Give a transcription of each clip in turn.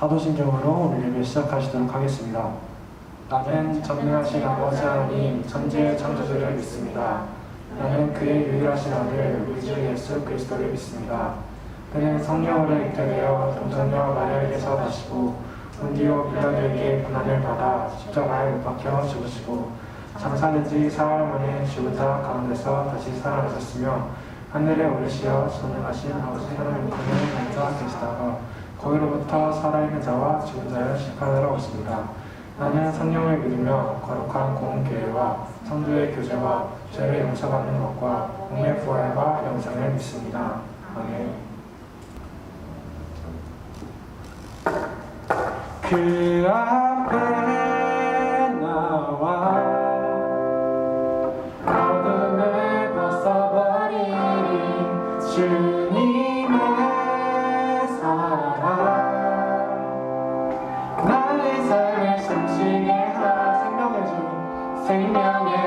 사도신경으로 오늘 예배 시작하시도록 하겠습니다. 나는 전능하신 아버지 하나님 천지의 창조주를 믿습니다. 나는 그의 유일하신 아들 우리 주 예수 그리스도를 믿습니다. 그는 성령으로 잉태되어 동정녀 마리아에게서 나시고 본디오 빌라도에게 고난을 받아 십자가에 못 박혀 죽으시고 장사된 지 사흘 만에 죽은 자 가운데서 다시 살아나셨으며 하늘에 오르시어 전능하신 아버지 하나님 편에 앉아 계시다가 거기로부터 살아있는 자와 죽은 자를 심판하러 오십니다. 나는 성령을 믿으며 거룩한 공교회와 성도의 교제와 죄를 용서받는 것과 몸의 부활과 영생을 믿습니다. 아멘. 그 앞에 나와 어둠을 벗어버린 주님의 사랑 나의 삶을 숨쉬게 하 생명의 주 찬양해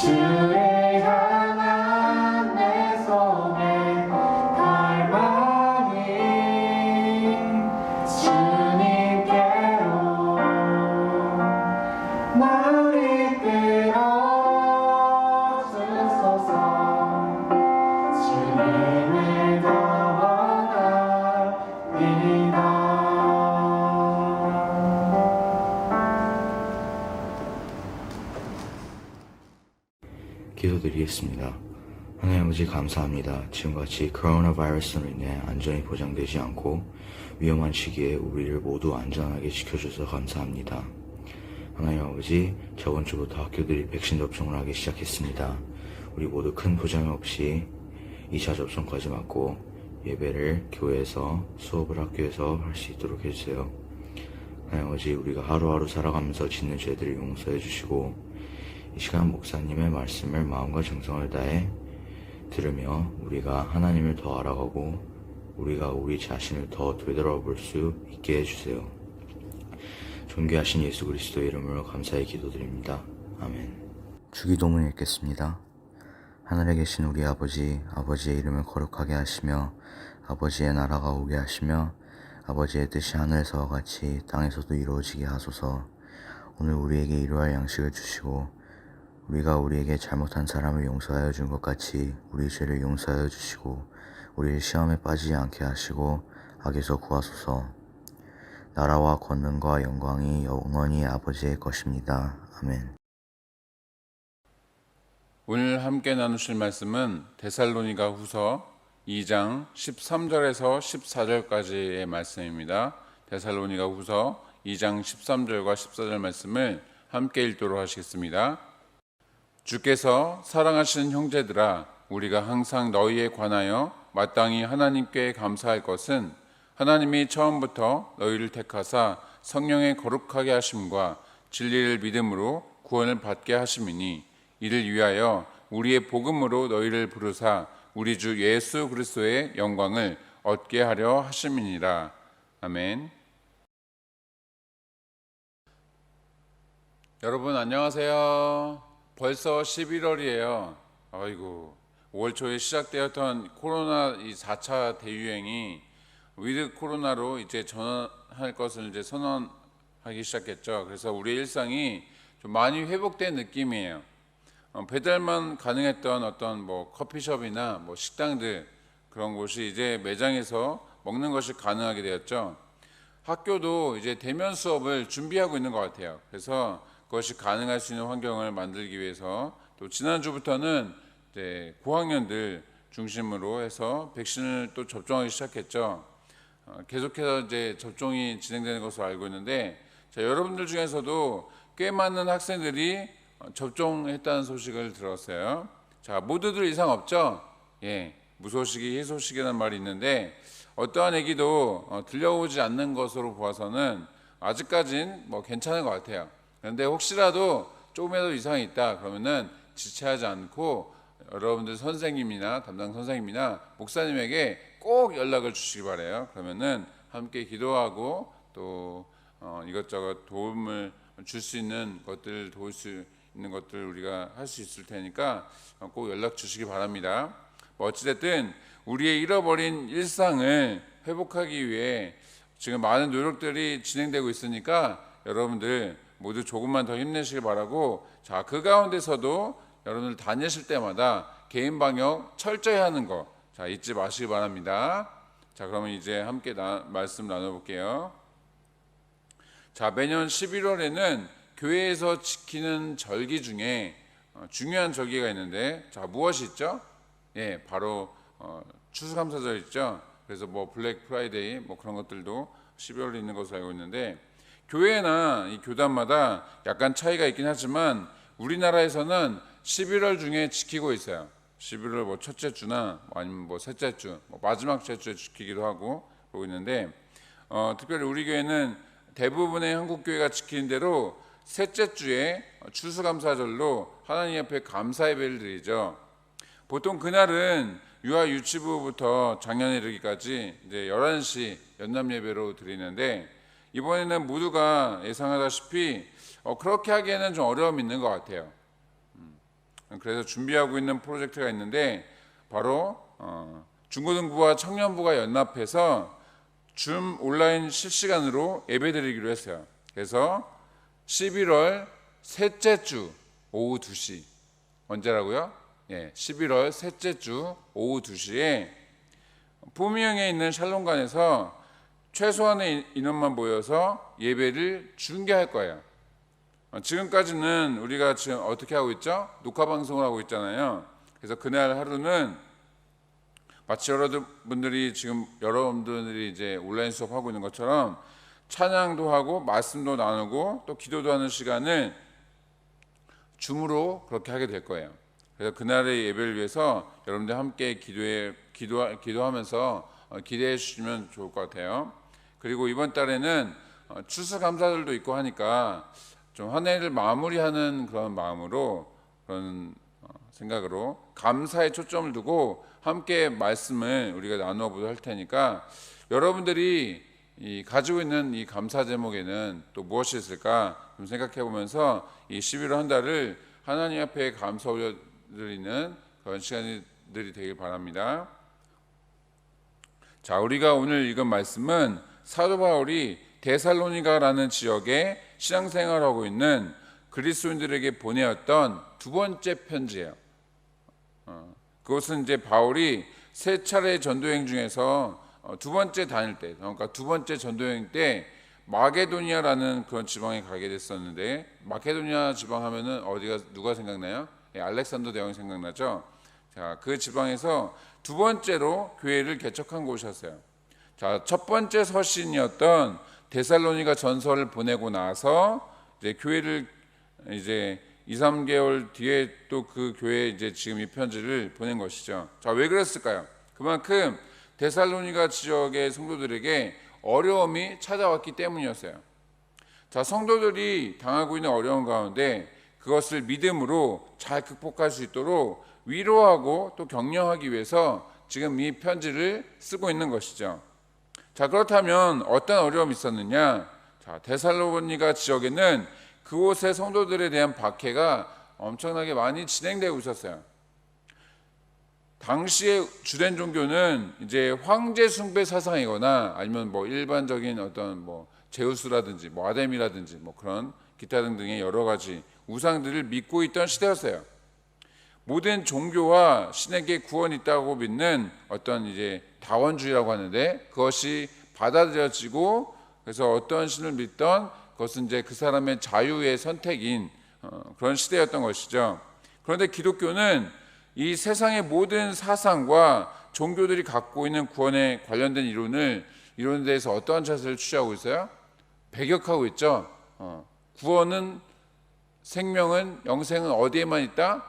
주의 향한 내 손에 갈망이 주님께로 나를 이끌어 주소서. 주님을 더 원합니다. 기도드리겠습니다. 하나님 아버지 감사합니다. 지금같이 코로나 바이러스로 인해 안전이 보장되지 않고 위험한 시기에 우리를 모두 안전하게 지켜줘서 감사합니다. 하나님 아버지, 저번 주부터 학교들이 백신 접종을 하기 시작했습니다. 우리 모두 큰 부장 없이 2차 접종까지 맞고 예배를 교회에서, 수업을 학교에서 할 수 있도록 해주세요. 하나님 아버지, 우리가 하루하루 살아가면서 짓는 죄들을 용서해 주시고 이 시간 목사님의 말씀을 마음과 정성을 다해 들으며 우리가 하나님을 더 알아가고 우리가 우리 자신을 더 되돌아볼 수 있게 해주세요. 존귀하신 예수 그리스도의 이름으로 감사히 기도드립니다. 아멘. 주기도문 읽겠습니다. 하늘에 계신 우리 아버지, 아버지의 이름을 거룩하게 하시며 아버지의 나라가 오게 하시며 아버지의 뜻이 하늘에서와 같이 땅에서도 이루어지게 하소서. 오늘 우리에게 일용할 양식을 주시고 우리가 우리에게 잘못한 사람을 용서하여 준 것 같이 우리 죄를 용서하여 주시고 우리를 시험에 빠지지 않게 하시고 악에서 구하소서. 나라와 권능과 영광이 영원히 아버지의 것입니다. 아멘. 오늘 함께 나누실 말씀은 데살로니가 후서 2장 13절에서 14절까지의 말씀입니다. 데살로니가 후서 2장 13절과 14절 말씀을 함께 읽도록 하시겠습니다. 주께서 사랑하시는 형제들아, 우리가 항상 너희에 관하여 마땅히 하나님께 감사할 것은 하나님이 처음부터 너희를 택하사 성령의 거룩하게 하심과 진리를 믿음으로 구원을 받게 하심이니 이를 위하여 우리의 복음으로 너희를 부르사 우리 주 예수 그리스도의 영광을 얻게 하려 하심이니라. 아멘. 여러분 안녕하세요. 벌써 11월이에요. 아이고, 5월 초에 시작되었던 코로나 이 4차 대유행이 위드 코로나로 이제 전환할 것을 이제 선언하기 시작했죠. 그래서 우리의 일상이 좀 많이 회복된 느낌이에요. 배달만 가능했던 어떤 뭐 커피숍이나 뭐 식당들 그런 곳이 이제 매장에서 먹는 것이 가능하게 되었죠. 학교도 이제 대면 수업을 준비하고 있는 것 같아요. 그래서 그것이 가능할 수 있는 환경을 만들기 위해서 또 지난주부터는 이제 고학년들 중심으로 해서 백신을 또 접종하기 시작했죠. 계속해서 이제 접종이 진행되는 것으로 알고 있는데, 자, 여러분들 중에서도 꽤 많은 학생들이 접종했다는 소식을 들었어요. 자, 모두들 이상 없죠? 예, 무소식이 희소식이라는 말이 있는데 어떠한 얘기도 들려오지 않는 것으로 보아서는 아직까진 뭐 괜찮은 것 같아요. 그런데 혹시라도 조금이라도 이상이 있다 그러면은 지체하지 않고 여러분들 선생님이나 담당 선생님이나 목사님에게 꼭 연락을 주시기 바래요. 그러면은 함께 기도하고 또 이것저것 도움을 줄 수 있는 것들, 도울 수 있는 것들 우리가 할 수 있을 테니까 꼭 연락 주시기 바랍니다. 뭐 어찌됐든 우리의 잃어버린 일상을 회복하기 위해 지금 많은 노력들이 진행되고 있으니까 여러분들 모두 조금만 더 힘내시길 바라고, 자, 그 가운데서도 여러분들 다니실 때마다 개인 방역 철저히 하는 거, 자, 잊지 마시기 바랍니다. 자, 그러면 이제 함께 말씀 나눠볼게요. 자, 매년 11월에는 교회에서 지키는 절기 중에 중요한 절기가 있는데, 자, 무엇이 있죠? 예, 바로 추수감사절 있죠. 그래서 뭐 블랙 프라이데이 뭐 그런 것들도 12월에 있는 것으로 알고 있는데, 교회나 이 교단마다 약간 차이가 있긴 하지만 우리나라에서는 11월 중에 지키고 있어요. 11월 뭐 첫째 주나 아니면 뭐 셋째 주, 뭐 마지막 주에 지키기도 하고 그러고 있는데, 특별히 우리 교회는 대부분의 한국 교회가 지키는 대로 셋째 주에 추수감사절로 하나님 앞에 감사 예배를 드리죠. 보통 그날은 유아 유치부부터 작년에 이르기까지 이제 11시 연남 예배로 드리는데, 이번에는 모두가 예상하다시피 그렇게 하기에는 좀 어려움이 있는 것 같아요. 그래서 준비하고 있는 프로젝트가 있는데 바로 중고등부와 청년부가 연합해서 줌 온라인 실시간으로 예배드리기로 했어요. 그래서 11월 셋째 주 오후 2시 언제라고요? 11월 셋째 주 오후 2시에 포미형에 있는 샬롬관에서 최소한의 인원만 모여서 예배를 중계할 거예요. 지금까지는 우리가 지금 어떻게 하고 있죠? 녹화 방송을 하고 있잖아요. 그래서 그날 하루는 마치 여러분들이 이제 온라인 수업하고 있는 것처럼 찬양도 하고 말씀도 나누고 또 기도도 하는 시간을 줌으로 그렇게 하게 될 거예요. 그래서 그날의 예배를 위해서 여러분들 함께 기도하면서 기대해 주시면 좋을 것 같아요. 그리고 이번 달에는 추수감사절도 있고 하니까 좀 한 해를 마무리하는 그런 마음으로, 그런 생각으로 감사에 초점을 두고 함께 말씀을 우리가 나누어 보도록 할 테니까, 여러분들이 가지고 있는 이 감사 제목에는 또 무엇이 있을까 좀 생각해 보면서 이 11월 한 달을 하나님 앞에 감사 올려드리는 그런 시간들이 되길 바랍니다. 자, 우리가 오늘 읽은 말씀은 사도 바울이 데살로니가라는 지역에 신앙생활하고 있는 그리스도인들에게 보내었던 두 번째 편지예요. 그것은 이제 바울이 세 차례 전도여행 중에서 두 번째 다닐 때, 그러니까 두 번째 전도여행 때 마게도니아라는 그런 지방에 가게 됐었는데, 마케도니아 지방 하면은 누가 생각나요? 알렉산더 대왕이 생각나죠? 자, 그 지방에서 두 번째로 교회를 개척한 곳이었어요. 자, 첫 번째 서신이었던 데살로니가 전서를 보내고 나서 이제 교회를 이제 2-3개월 뒤에 또 그 교회에 이제 지금 이 편지를 보낸 것이죠. 자, 왜 그랬을까요? 그만큼 데살로니가 지역의 성도들에게 어려움이 찾아왔기 때문이었어요. 자, 성도들이 당하고 있는 어려움 가운데 그것을 믿음으로 잘 극복할 수 있도록 위로하고 또 격려하기 위해서 지금 이 편지를 쓰고 있는 것이죠. 자, 그렇다면 어떤 어려움이 있었느냐? 자, 데살로니가 지역에는 그곳의 성도들에 대한 박해가 엄청나게 많이 진행되고 있었어요. 당시의 주된 종교는 이제 황제 숭배 사상이거나 아니면 뭐 일반적인 어떤 뭐 제우스라든지 뭐 아뎀이라든지 뭐 그런 기타 등등의 여러 가지 우상들을 믿고 있던 시대였어요. 모든 종교와 신에게 구원이 있다고 믿는 어떤 이제 다원주의라고 하는데, 그것이 받아들여지고, 그래서 어떤 신을 믿던 그것은 이제 그 사람의 자유의 선택인 그런 시대였던 것이죠. 그런데 기독교는 이 세상의 모든 사상과 종교들이 갖고 있는 구원에 관련된 이론에 대해서 어떠한 자세를 취하고 있어요? 배격하고 있죠. 구원은, 생명은, 영생은 어디에만 있다?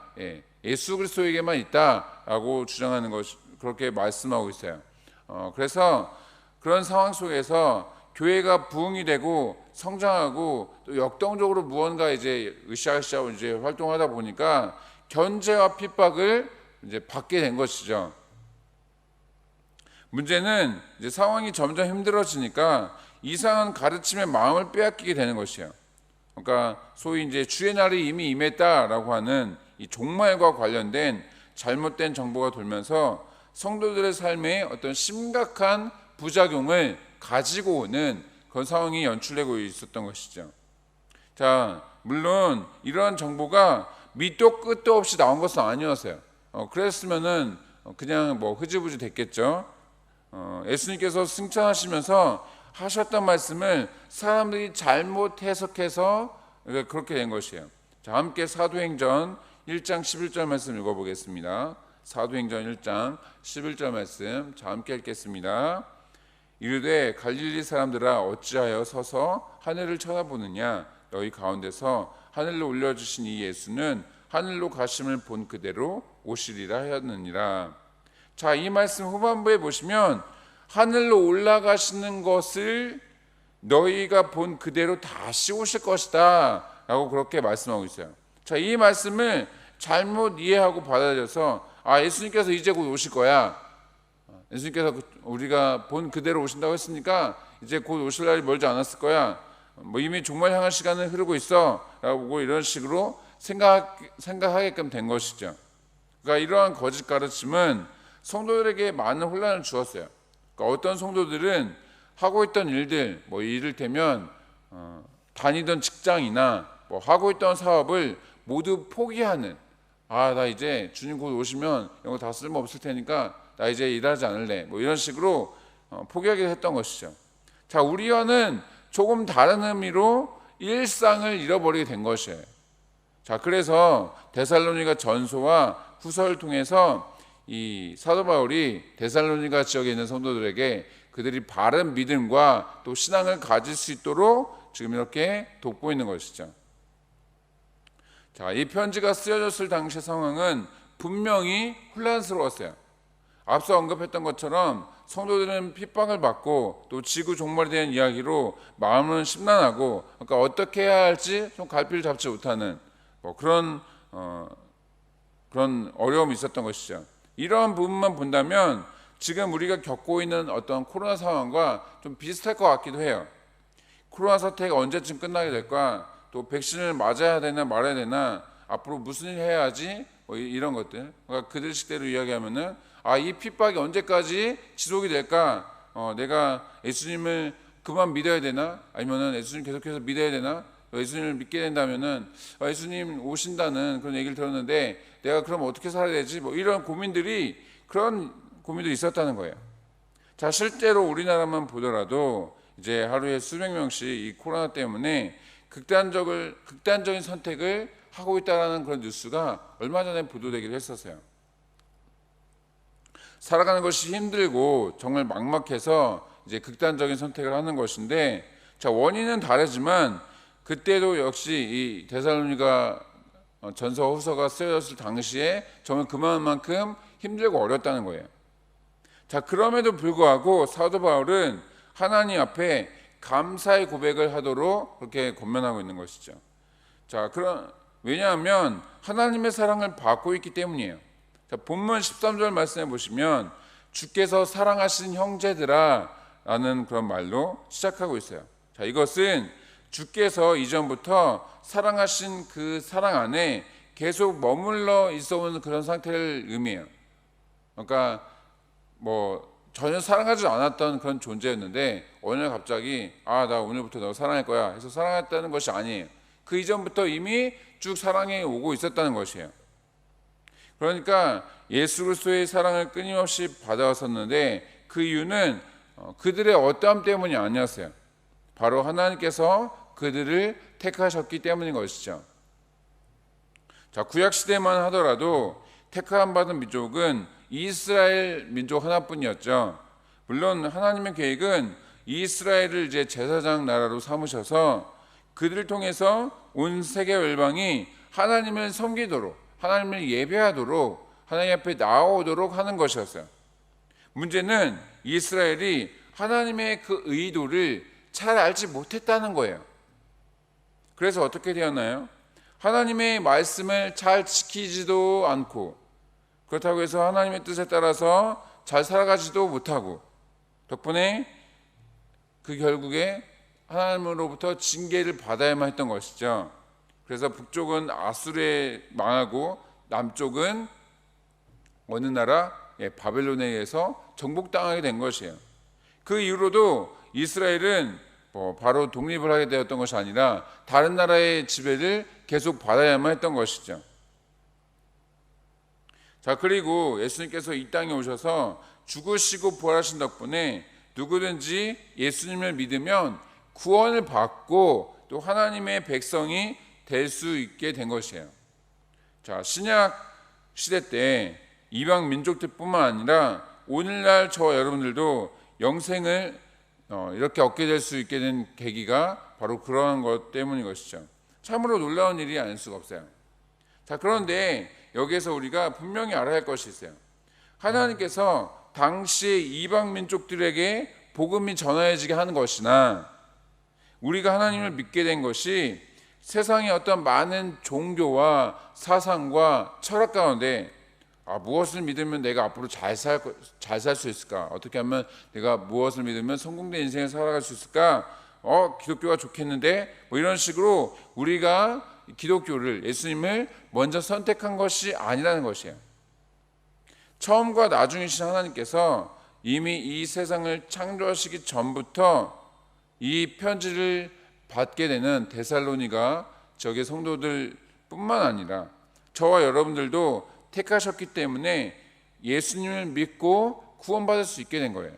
예수 그리스도에게만 있다라고 주장하는 것이, 그렇게 말씀하고 있어요. 그래서 그런 상황 속에서 교회가 부흥이 되고 성장하고 또 역동적으로 무언가 이제 으쌰으쌰 이제 활동하다 보니까 견제와 핍박을 이제 받게 된 것이죠. 문제는 이제 상황이 점점 힘들어지니까 이상한 가르침에 마음을 빼앗기게 되는 것이에요. 그러니까 소위 이제 주의 날이 이미 임했다라고 하는 이 종말과 관련된 잘못된 정보가 돌면서 성도들의 삶에 어떤 심각한 부작용을 가지고 오는 그런 상황이 연출되고 있었던 것이죠. 자, 물론 이러한 정보가 밑도 끝도 없이 나온 것은 아니었어요. 그랬으면은 그냥 뭐 흐지부지 됐겠죠. 예수님께서 승천하시면서 하셨던 말씀을 사람들이 잘못 해석해서 그렇게 된 것이에요. 자, 함께 사도행전 1장 11절 말씀 읽어보겠습니다. 사도행전 1장 11절 말씀, 자, 함께 읽겠습니다. 이르되 갈릴리 사람들아 어찌하여 서서 하늘을 쳐다보느냐? 너희 가운데서 하늘로 올려주신 이 예수는 하늘로 가심을 본 그대로 오시리라 하였느니라. 자, 이 말씀 후반부에 보시면 하늘로 올라가시는 것을 너희가 본 그대로 다시 오실 것이다 라고 그렇게 말씀하고 있어요. 자, 이 말씀을 잘못 이해하고 받아들여서 예수님께서 이제 곧 오실 거야, 예수님께서 우리가 본 그대로 오신다고 했으니까 이제 곧 오실 날이 멀지 않았을 거야, 뭐 이미 종말 향할 시간은 흐르고 있어 라고 이런 식으로 생각하게끔 된 것이죠. 그러니까 이러한 거짓 가르침은 성도들에게 많은 혼란을 주었어요. 그러니까 어떤 성도들은 하고 있던 일들, 이를테면 다니던 직장이나 하고 있던 사업을 모두 포기하는, 나 이제 주님 곧 오시면 이거 다 쓸모없을 테니까 나 이제 일하지 않을래, 이런 식으로 포기하게 했던 것이죠. 자, 우리와는 조금 다른 의미로 일상을 잃어버리게 된 것이에요. 자, 그래서 데살로니가 전서와 후서를 통해서 이 사도 바울이 데살로니가 지역에 있는 성도들에게 그들이 바른 믿음과 또 신앙을 가질 수 있도록 지금 이렇게 돕고 있는 것이죠. 자, 이 편지가 쓰여졌을 당시 상황은 분명히 혼란스러웠어요. 앞서 언급했던 것처럼 성도들은 핍박을 받고 또 지구 종말에 대한 이야기로 마음은 심란하고, 그러니까 어떻게 해야 할지 좀 갈피를 잡지 못하는 그런 어려움이 있었던 것이죠. 이러한 부분만 본다면 지금 우리가 겪고 있는 어떤 코로나 상황과 좀 비슷할 것 같기도 해요. 코로나 사태가 언제쯤 끝나게 될까? 또 백신을 맞아야 되나 말아야 되나? 앞으로 무슨 일 해야지? 이런 것들. 그러니까 그들 식대로 이야기하면은 이 핍박이 언제까지 지속이 될까? 내가 예수님을 그만 믿어야 되나? 아니면은 예수님 계속해서 믿어야 되나? 예수님을 믿게 된다면은 예수님 오신다는 그런 얘기를 들었는데 내가 그럼 어떻게 살아야 되지? 이런 그런 고민들이 있었다는 거예요. 자, 실제로 우리나라만 보더라도 이제 하루에 수백 명씩 이 코로나 때문에 극단적인 선택을 하고 있다는 그런 뉴스가 얼마 전에 보도되기도 했었어요. 살아가는 것이 힘들고 정말 막막해서 이제 극단적인 선택을 하는 것인데, 자, 원인은 다르지만 그때도 역시 이 데살로니가 전서 후서가 쓰여졌을 당시에 정말 그만큼 힘들고 어렵다는 거예요. 자, 그럼에도 불구하고 사도 바울은 하나님 앞에 감사의 고백을 하도록 그렇게 권면하고 있는 것이죠. 자, 왜냐하면 하나님의 사랑을 받고 있기 때문이에요. 자, 본문 13절 말씀해 보시면 주께서 사랑하신 형제들아 라는 그런 말로 시작하고 있어요. 자, 이것은 주께서 이전부터 사랑하신 그 사랑 안에 계속 머물러 있어오는 그런 상태를 의미해요. 그러니까 전혀 사랑하지 않았던 그런 존재였는데 어느 날 갑자기 나 오늘부터 너 사랑할 거야 해서 사랑했다는 것이 아니에요. 그 이전부터 이미 쭉 사랑해 오고 있었다는 것이에요. 그러니까 예수 그리스도의 사랑을 끊임없이 받아왔었는데 그 이유는 그들의 어떠함 때문이 아니었어요. 바로 하나님께서 그들을 택하셨기 때문인 것이죠. 자, 구약시대만 하더라도 택함 받은 민족은 이스라엘 민족 하나뿐이었죠. 물론 하나님의 계획은 이스라엘을 이제 제사장 나라로 삼으셔서 그들을 통해서 온 세계 열방이 하나님을 섬기도록, 하나님을 예배하도록, 하나님 앞에 나아오도록 하는 것이었어요. 문제는 이스라엘이 하나님의 그 의도를 잘 알지 못했다는 거예요. 그래서 어떻게 되었나요? 하나님의 말씀을 잘 지키지도 않고, 그렇다고 해서 하나님의 뜻에 따라서 잘 살아가지도 못하고, 덕분에 그 결국에 하나님으로부터 징계를 받아야만 했던 것이죠. 그래서 북쪽은 아수르에 망하고 남쪽은 어느 나라? 바벨론에 의해서 정복당하게 된 것이에요. 그 이후로도 이스라엘은 바로 독립을 하게 되었던 것이 아니라 다른 나라의 지배를 계속 받아야만 했던 것이죠. 자, 그리고 예수님께서 이 땅에 오셔서 죽으시고 부활하신 덕분에 누구든지 예수님을 믿으면 구원을 받고 또 하나님의 백성이 될 수 있게 된 것이에요. 자, 신약 시대 때 이방 민족들뿐만 아니라 오늘날 저 여러분들도 영생을 이렇게 얻게 될 수 있게 된 계기가 바로 그러한 것 때문인 것이죠. 참으로 놀라운 일이 아닐 수가 없어요. 자, 그런데 여기에서 우리가 분명히 알아야 할 것이 있어요. 하나님께서 당시의 이방 민족들에게 복음이 전해지게 하는 것이나 우리가 하나님을 믿게 된 것이 세상의 어떤 많은 종교와 사상과 철학 가운데 무엇을 믿으면 내가 앞으로 잘 살 수 있을까? 어떻게 하면 내가 무엇을 믿으면 성공된 인생을 살아갈 수 있을까? 기독교가 좋겠는데? 이런 식으로 우리가 기독교를, 예수님을 먼저 선택한 것이 아니라는 것이에요. 처음과 나중이신 하나님께서 이미 이 세상을 창조하시기 전부터 이 편지를 받게 되는 데살로니가 지역의 성도들 뿐만 아니라 저와 여러분들도 택하셨기 때문에 예수님을 믿고 구원받을 수 있게 된 거예요.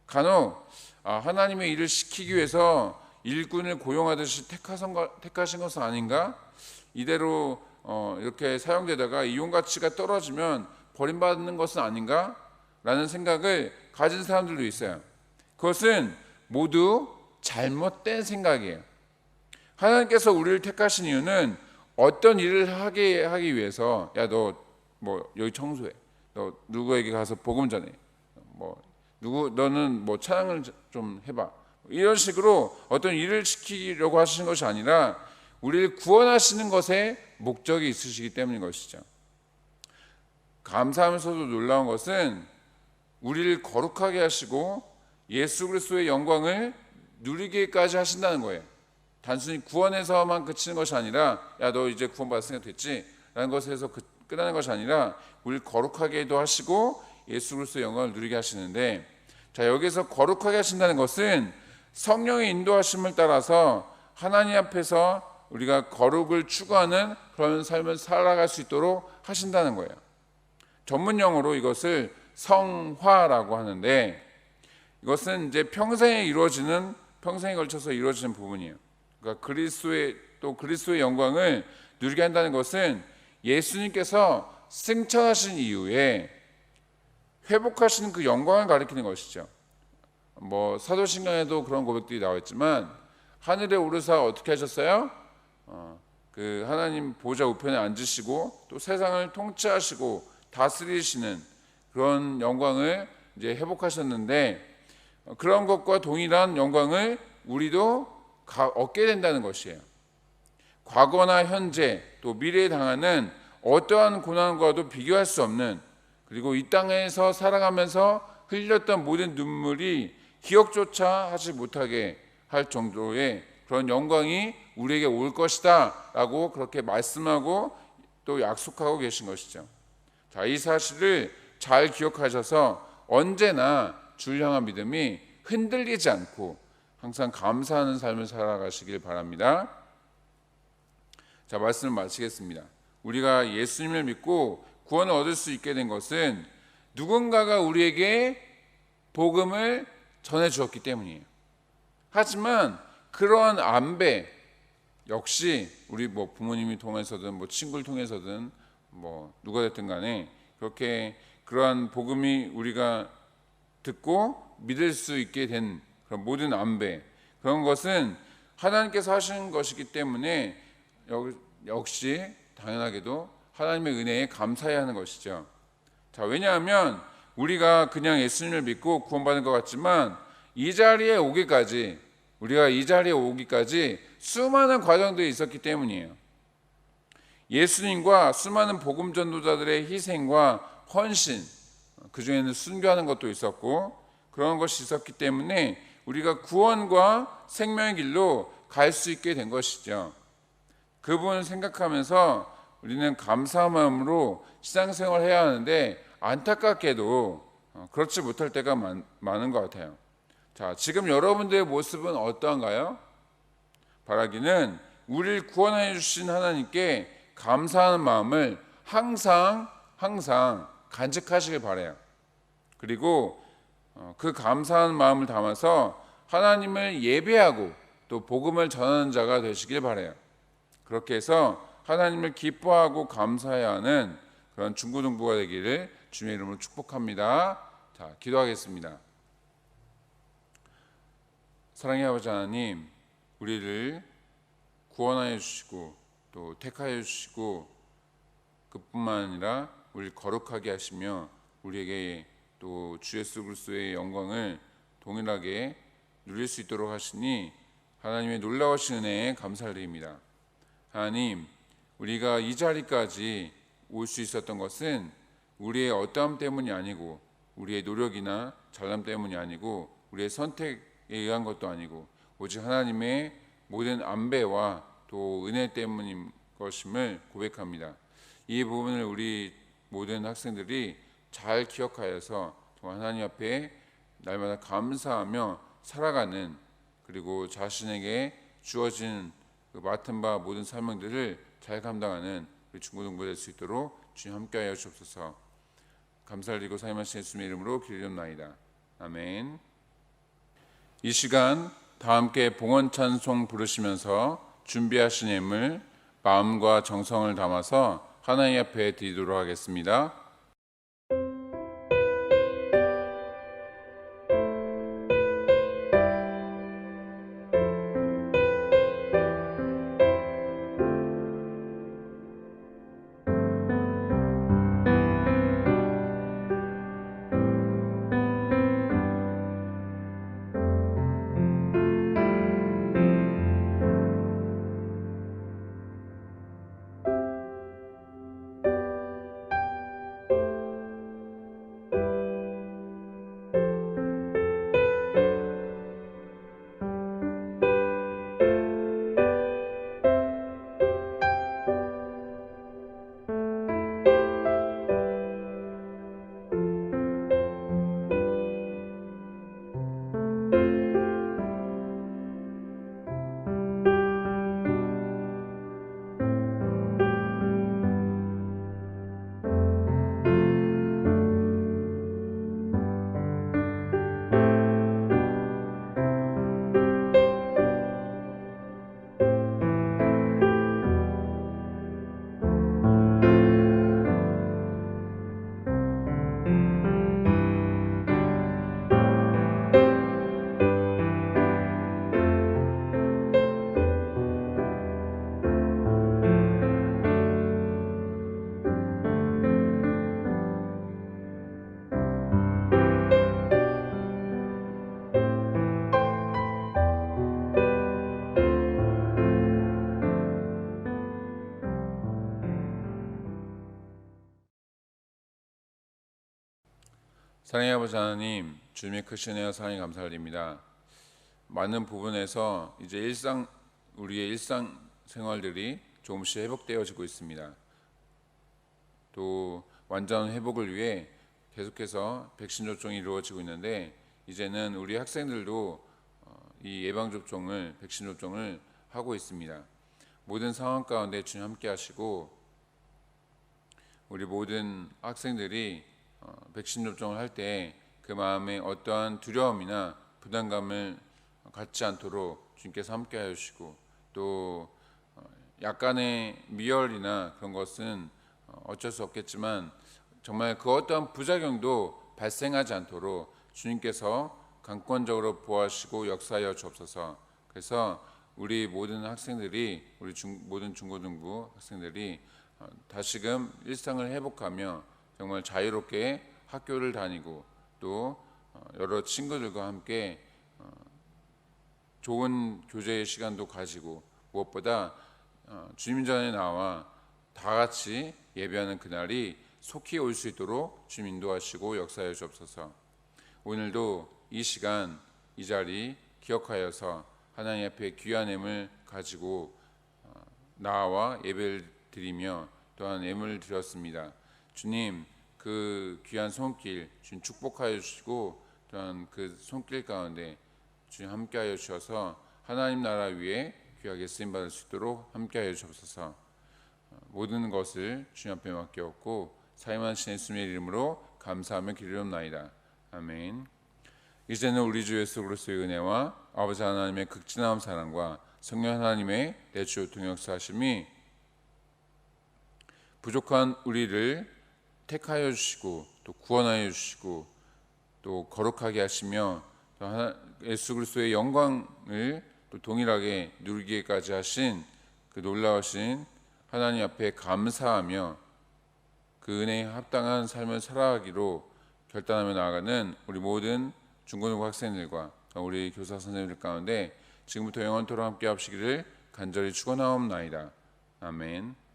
간혹 하나님의 일을 시키기 위해서 일꾼을 고용하듯이 택하신 것은 아닌가? 이대로 이렇게 사용되다가 이용 가치가 떨어지면 버림받는 것은 아닌가? 라는 생각을 가진 사람들도 있어요. 그것은 모두 잘못된 생각이에요. 하나님께서 우리를 택하신 이유는 어떤 일을 하기 위해서, 야, 너 뭐 여기 청소해, 너 누구에게 가서 복음 전해, 너는 뭐 찬양을 좀 해봐, 이런 식으로 어떤 일을 시키려고 하시는 것이 아니라 우리를 구원하시는 것에 목적이 있으시기 때문인 것이죠. 감사하면서도 놀라운 것은 우리를 거룩하게 하시고 예수 그리스도의 영광을 누리게까지 하신다는 거예요. 단순히 구원에서만 그치는 것이 아니라, 야, 너 이제 구원받았으니까 됐지 라는 것에서 끝나는 것이 아니라 우리를 거룩하게도 하시고 예수 그리스도의 영광을 누리게 하시는데, 자, 여기서 거룩하게 하신다는 것은 성령의 인도하심을 따라서 하나님 앞에서 우리가 거룩을 추구하는 그런 삶을 살아갈 수 있도록 하신다는 거예요. 전문 용어로 이것을 성화라고 하는데, 이것은 이제 평생에 걸쳐서 이루어지는 부분이에요. 그러니까 그리스도의 영광을 누리게 한다는 것은 예수님께서 승천하신 이후에 회복하시는 그 영광을 가리키는 것이죠. 사도신경에도 그런 고백들이 나와 있지만, 하늘에 오르사 어떻게 하셨어요? 그 하나님 보좌 우편에 앉으시고 또 세상을 통치하시고 다스리시는 그런 영광을 이제 회복하셨는데, 그런 것과 동일한 영광을 우리도 얻게 된다는 것이에요. 과거나 현재 또 미래에 당하는 어떠한 고난과도 비교할 수 없는, 그리고 이 땅에서 살아가면서 흘렸던 모든 눈물이 기억조차 하지 못하게 할 정도의 그런 영광이 우리에게 올 것이다 라고 그렇게 말씀하고 또 약속하고 계신 것이죠. 자, 이 사실을 잘 기억하셔서 언제나 주를 향한 믿음이 흔들리지 않고 항상 감사하는 삶을 살아가시길 바랍니다. 자, 말씀을 마치겠습니다. 우리가 예수님을 믿고 구원을 얻을 수 있게 된 것은 누군가가 우리에게 복음을 전해 주었기 때문이에요. 하지만 그러한 안배 역시 우리 부모님이 통해서든 친구를 통해서든 누가 됐든 간에 그렇게 그러한 복음이 우리가 듣고 믿을 수 있게 된 그런 모든 안배, 그런 것은 하나님께서 하시는 것이기 때문에 역시 당연하게도 하나님의 은혜에 감사해야 하는 것이죠. 자, 왜냐하면 우리가 그냥 예수님을 믿고 구원받은 것 같지만 우리가 이 자리에 오기까지 수많은 과정들이 있었기 때문이에요. 예수님과 수많은 복음 전도자들의 희생과 헌신, 그 중에는 순교하는 것도 있었고 그런 것이 있었기 때문에 우리가 구원과 생명의 길로 갈 수 있게 된 것이죠. 그 부분을 생각하면서 우리는 감사한 마음으로 신앙생활을 해야 하는데, 안타깝게도 그렇지 못할 때가 많은 것 같아요. 자, 지금 여러분들의 모습은 어떠한가요? 바라기는 우리를 구원해 주신 하나님께 감사하는 마음을 항상 간직하시길 바라요. 그리고 그 감사하는 마음을 담아서 하나님을 예배하고 또 복음을 전하는 자가 되시길 바라요. 그렇게 해서 하나님을 기뻐하고 감사해야 하는 그런 중고등부가 되기를 주님의 이름으로 축복합니다. 자, 기도하겠습니다. 사랑의 아버지 하나님, 우리를 구원하여 주시고 또 택하여 주시고 그뿐만 아니라 우리를 거룩하게 하시며 우리에게 또 주 예수 그리스도의 영광을 동일하게 누릴 수 있도록 하시니 하나님의 놀라우신 은혜에 감사를 드립니다. 하나님, 우리가 이 자리까지 올 수 있었던 것은 우리의 어떠함 때문이 아니고 우리의 노력이나 잘남 때문이 아니고 우리의 선택에 의한 것도 아니고 오직 하나님의 모든 안배와 또 은혜 때문인 것임을 고백합니다. 이 부분을 우리 모든 학생들이 잘 기억하여서 정말 하나님 앞에 날마다 감사하며 살아가는, 그리고 자신에게 주어진 그 맡은 바 모든 사명들을 잘 감당하는 우리 중고등부 될 수 있도록 주님 함께하여 주옵소서. 감사를 드리고 사임하신 예수님의 이름으로 기도드립나이다. 아멘. 이 시간 다 함께 봉헌 찬송 부르시면서 준비하신 예물 마음과 정성을 담아서 하나님 앞에 드리도록 하겠습니다. 사랑의 아버지 하나님, 주님의 크신 은혜와 사랑에 감사드립니다. 많은 부분에서 이제 우리의 일상 생활들이 조금씩 회복되어지고 있습니다. 또 완전 회복을 위해 계속해서 백신 접종이 이루어지고 있는데, 이제는 우리 학생들도 이 예방 접종을, 백신 접종을 하고 있습니다. 모든 상황 가운데 주님 함께 하시고, 우리 모든 학생들이 백신 접종을 할 때 그 마음에 어떠한 두려움이나 부담감을 갖지 않도록 주님께서 함께 하시고, 또 약간의 미열이나 그런 것은 어쩔 수 없겠지만 정말 그 어떠한 부작용도 발생하지 않도록 주님께서 강권적으로 보호하시고 역사하여 주옵소서. 그래서 우리 모든 학생들이, 우리 모든 중고등부 학생들이 다시금 일상을 회복하며 정말 자유롭게 학교를 다니고, 또 여러 친구들과 함께 좋은 교제의 시간도 가지고, 무엇보다 주님 전에 나와 다 같이 예배하는 그날이 속히 올 수 있도록 주님 인도하시고 역사하여 주옵소서. 오늘도 이 시간, 이 자리 기억하여서 하나님 앞에 귀한 예물 가지고 나와 예배를 드리며 또한 예물을 드렸습니다. 주님, 그 귀한 손길 주님 축복하여 주시고, 또한 그 손길 가운데 주님 함께하여 주셔서 하나님 나라 위에 귀하게 쓰임받을 수 있도록 함께하여 주옵소서. 모든 것을 주님 앞에 맡겼고 사임하신 예수님의 이름으로 감사하며 기도드립나이다. 아멘. 이제는 우리 주 예수 그리스도의 은혜와 아버지 하나님의 극진한 사랑과 성령 하나님의 내주 동역사하심이 부족한 우리를 택하여 주시고, 또 구원하여 주시고, 또 거룩하게 하시며, 또 예수 그리스도의 영광을 또 동일하게 누리기까지 하신 그 놀라우신 하나님 앞에 감사하며 그 은혜에 합당한 삶을 살아가기로 결단하며 나아가는 우리 모든 중고등부 학생들과 우리 교사 선생님들 가운데 지금부터 영원토록 함께 하시기를 간절히 축원하옵나이다. 아멘.